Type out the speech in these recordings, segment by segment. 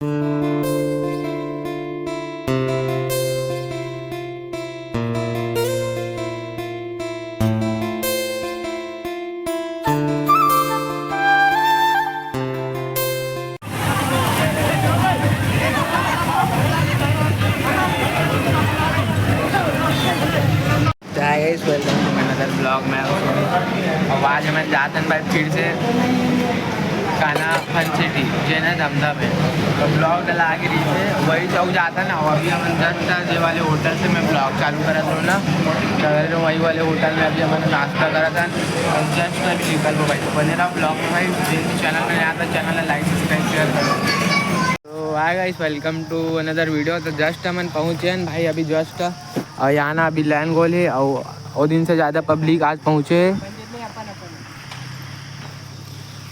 Blog में अब आज हमें जाते हैं भाई फिर से खाना फन सिटी जेना दमदम है तो ब्लॉग डला के नीचे वही चौक जाता ना। अभी हम जस्ट ये वाले होटल से मैं ब्लॉग चालू करा था ना, तो वही वाले होटल में अभी हमने नाश्ता करा था और जस्ट अभी निकल को भाई। तो बने रहा ब्लॉग में भाई, जिन चैनल में नया था चैनल लाइक सब्सक्राइब शेयर करो। तो hi guys, welcome to another video. तो जस्ट हम पहुँचे हैं भाई अभी जस्ट, और यहाँ ना अभी लाइन गोल है और दिन से ज़्यादा पब्लिक आज पहुँचे।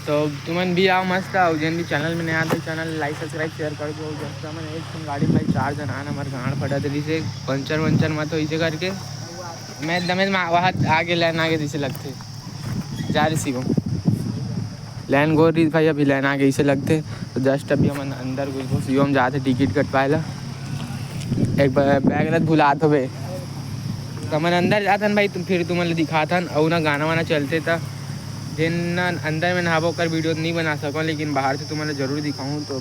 तो तुमन भी आओ मस्त आओ, जिन भी चैनल में नया तो चैनल लाइक सब्सक्राइब शेयर कर दो। जस्ट हम एक गाड़ी में भाई 4 जन आना, हमारे गाँड फटा थे से पंचर वंचर मत हो इसे करके मैं दमे वहाँ आगे लाइन आगे जैसे लगते जा रही सी वो लाइन गो रही भाई, अभी लाइन आगे इसे लगते। तो जस्ट अभी हम अंदर घुस सी हम जाते टिकट कट पाए ला, एक बैग रत भुला तो भाई। तो हम अंदर जाता भाई, तुम फिर तुम्हें दिखाता और ना गाना वाना चलते था। दिन अंदर में नहाबो कर वीडियो नहीं बना सकूँ, लेकिन बाहर से तुम्हें ज़रूर दिखाऊँ तो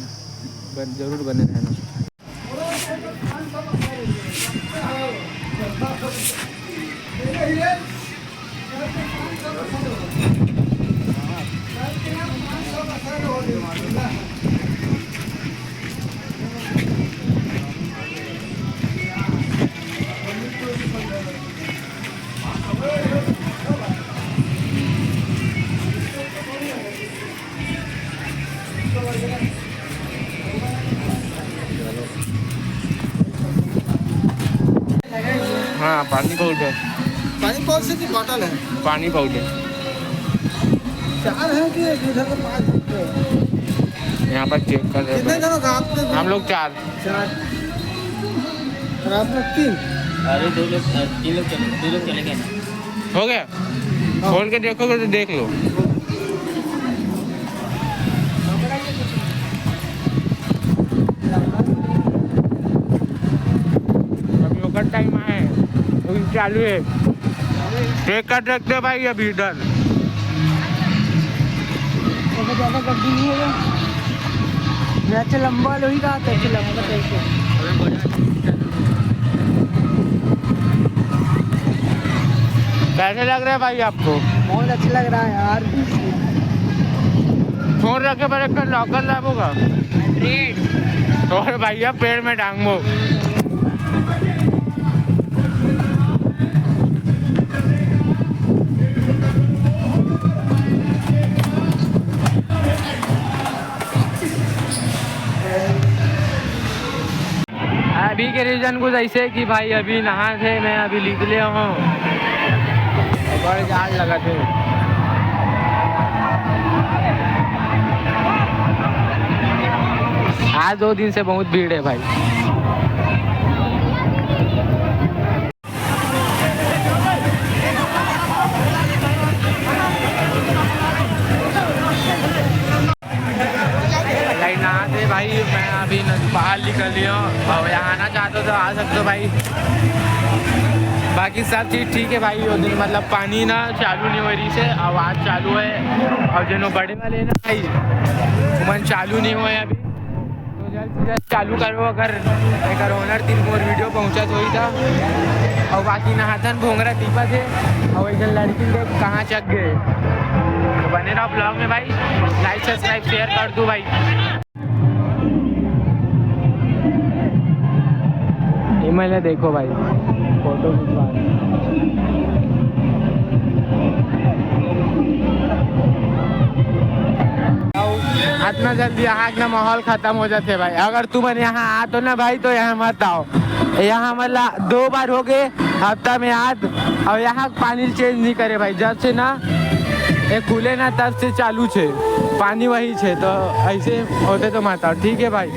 ज़रूर बने रहना। हाँ पानी पाउडर, पानी कौन सी बॉटल है? पानी पाउडर 4 है कि इधर का 5 यहाँ पर चेक कर रहे कितने हैं। जनों का आप? हम लोग 4 और आप लोग 3। अरे 2 लोग 3 लोग चले, 2 लोग चले गए। हो गया। खोल के देखोगे तो देख लो। अभी वो टाइम आए अभी चालू है, चेक कर सकते भाई अभी इधर। ज़्यादा गड्डी नहीं है मैं अच्छा लंबा लो ही रहा था, अच्छा लंबा कैसे लग रहा है भाई आपको? बहुत अच्छा लग रहा है यार। फोन रखे पर एक लॉकर लाओगा और भैया पेड़ में टांगो। अभी के रीजन कुछ ऐसे कि भाई अभी नहा थे, मैं अभी निकले हूँ बड़े जाड़ लगा थे। आज 2 दिन से बहुत भीड़ है भाई। नहाते भाई, मैं अभी बाहर निकल लिया और यहाँ आना चाहते हो तो आ सकते हो भाई। बाकी सब चीज़ ठीक है भाई। वो दिन मतलब पानी ना चालू नहीं हो रही से, आवाज़ चालू है। और जो बड़े वाले ना भाई मन चालू नहीं हुए अभी, तो जल्द से जल्द चालू करो। अगर ओनर 3 और वीडियो पहुँचा तो ही था। और बाकी नहातन भोंगरा टीपा थे और एक लड़की देख कहाँ चक गए। तो बने रहो ब्लॉग में भाई, लाइक सब्सक्राइब शेयर कर दो भाई। मैंने देखो भाई फोटो खिंचवा इतना जल्दी यहाँ का माहौल खत्म हो जाते भाई। अगर तुम यहाँ आ तो ना भाई तो यहाँ मत आओ। यहाँ मतलब 2 बार हो गए हफ्ता में आज, और यहाँ पानी चेंज नहीं करे भाई। जब से ना ये खुले ना तब से चालू छे पानी वही छे, तो ऐसे होते तो मत आओ, ठीक है भाई।